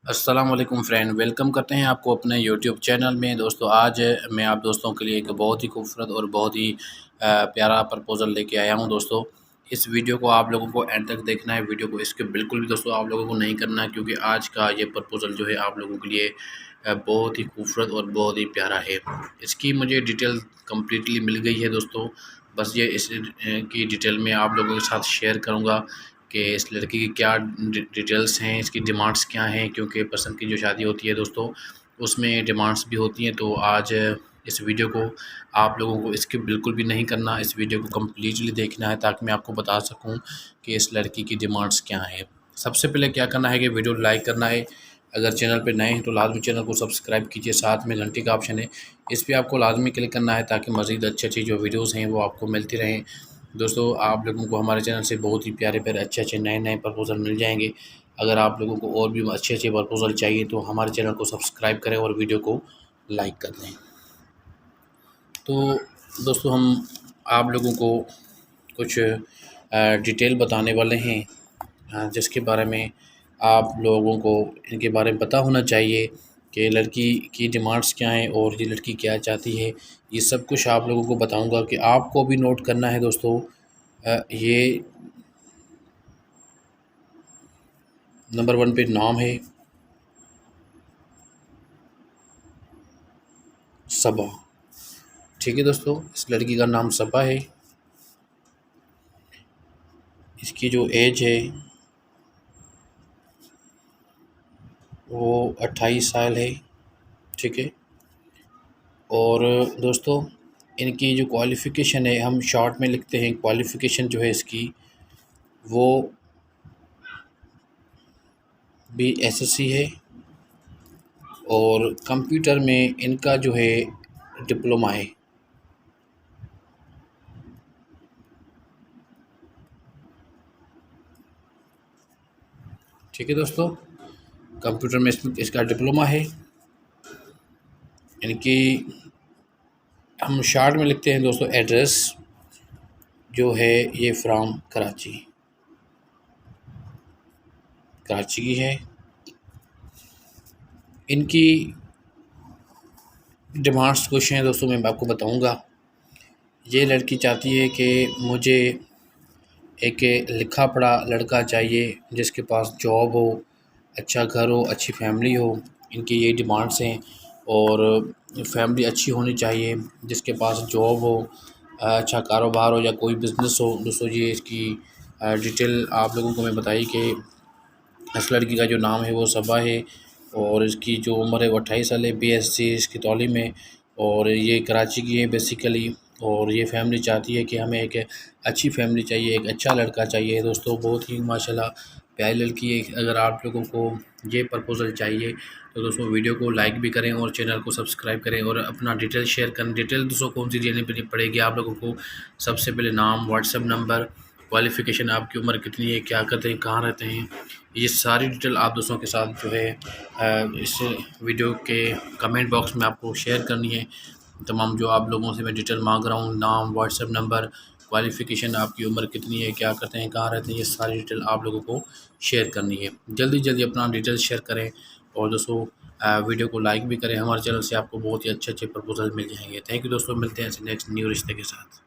अस्सलाम वालेकुम friend, welcome करते हैं आपको अपने यूट्यूब चैनल में। दोस्तों आज मैं आप दोस्तों के लिए एक बहुत ही खूबसूरत और बहुत ही प्यारा प्रपोज़ल लेके आया हूं। दोस्तों इस वीडियो को आप लोगों को एंड तक देखना है। वीडियो को स्किप बिल्कुल भी दोस्तों आप लोगों को नहीं करना है, क्योंकि आज का ये प्रपोज़ल जो है आप लोगों के लिए बहुत ही खूबसूरत और बहुत ही प्यारा है। इसकी मुझे डिटेल कम्प्लीटली मिल गई है दोस्तों। बस ये इस की डिटेल में आप लोगों के साथ शेयर करूँगा कि इस लड़की की क्या डिटेल्स हैं, इसकी डिमांड्स क्या हैं, क्योंकि पसंद की जो शादी होती है दोस्तों उसमें डिमांड्स भी होती हैं। तो आज इस वीडियो को आप लोगों को स्किप बिल्कुल भी नहीं करना, इस वीडियो को कम्प्लीटली देखना है ताकि मैं आपको बता सकूं कि इस लड़की की डिमांड्स क्या हैं। सबसे पहले क्या करना है कि वीडियो लाइक करना है। अगर चैनल पर नए हैं तो लाजमी चैनल को सब्सक्राइब कीजिए, साथ में घंटी का ऑप्शन है, इस पर आपको लाजमी क्लिक करना है ताकि मज़ीद अच्छी अच्छी जो वीडियोज़ हैं वो आपको मिलती रहें। दोस्तों आप लोगों को हमारे चैनल से बहुत ही प्यारे प्यारे अच्छे नए नए प्रपोज़ल मिल जाएंगे। अगर आप लोगों को और भी अच्छे प्रपोज़ल चाहिए तो हमारे चैनल को सब्सक्राइब करें और वीडियो को लाइक कर दें। तो दोस्तों हम आप लोगों को कुछ डिटेल बताने वाले हैं, जिसके बारे में आप लोगों को इनके बारे में पता होना चाहिए कि लड़की की डिमांड्स क्या हैं और ये लड़की क्या चाहती है। ये सब कुछ आप लोगों को बताऊंगा कि आपको भी नोट करना है दोस्तों। ये नंबर 1 पे नाम है सबा। ठीक है दोस्तों, इस लड़की का नाम सबा है। इसकी जो एज है वो 28 साल है। ठीक है। और दोस्तों इनकी जो क्वालिफ़िकेशन है, हम शॉर्ट में लिखते हैं, क्वालिफ़िकेशन जो है इसकी वो BSc है और कंप्यूटर में इनका जो है डिप्लोमा है। ठीक है दोस्तों, कंप्यूटर में इसका डिप्लोमा है। इनकी हम शॉर्ट में लिखते हैं दोस्तों, एड्रेस जो है ये फ्रॉम कराची की है। इनकी डिमांड्स कुछ हैं दोस्तों, मैं आपको बताऊंगा। ये लड़की चाहती है कि मुझे एक लिखा पढ़ा लड़का चाहिए जिसके पास जॉब हो, अच्छा घर हो, अच्छी फैमिली हो। इनकी ये डिमांड्स हैं। और फैमिली अच्छी होनी चाहिए, जिसके पास जॉब हो, अच्छा कारोबार हो या कोई बिज़नेस हो। दोस्तों ये इसकी डिटेल आप लोगों को मैं बताई कि इस लड़की का जो नाम है वो सबा है और इसकी जो उम्र है वो 28 साल है। BSc इसकी तौलीम है और ये कराची की है बेसिकली। और ये फैमिली चाहती है कि हमें एक अच्छी फैमिली चाहिए, एक अच्छा लड़का चाहिए। दोस्तों बहुत ही माशाल्लाह प्यारी लड़की है। अगर आप लोगों को ये प्रपोज़ल चाहिए तो दोस्तों वीडियो को लाइक भी करें और चैनल को सब्सक्राइब करें और अपना डिटेल शेयर करें। डिटेल दोस्तों कौन सी देनी पड़ेगी आप लोगों को? सबसे पहले नाम, व्हाट्सएप नंबर, क्वालिफ़िकेशन, आपकी उम्र कितनी है, क्या करते हैं, कहाँ रहते हैं, ये सारी डिटेल आप दोस्तों के साथ जो है इस वीडियो के कमेंट बॉक्स में आपको शेयर करनी है। तमाम जो आप लोगों से मैं डिटेल मांग रहा हूँ, नाम, व्हाट्सएप नंबर, क्वालिफ़िकेशन, आपकी उम्र कितनी है, क्या करते हैं, कहाँ रहते हैं, ये सारी डिटेल आप लोगों को शेयर करनी है। जल्दी जल्दी अपना डिटेल शेयर करें और दोस्तों वीडियो को लाइक भी करें। हमारे चैनल से आपको बहुत ही अच्छे प्रपोजल मिल जाएंगे। थैंक यू दोस्तों, मिलते हैं नेक्स्ट न्यू रिश्ते के साथ।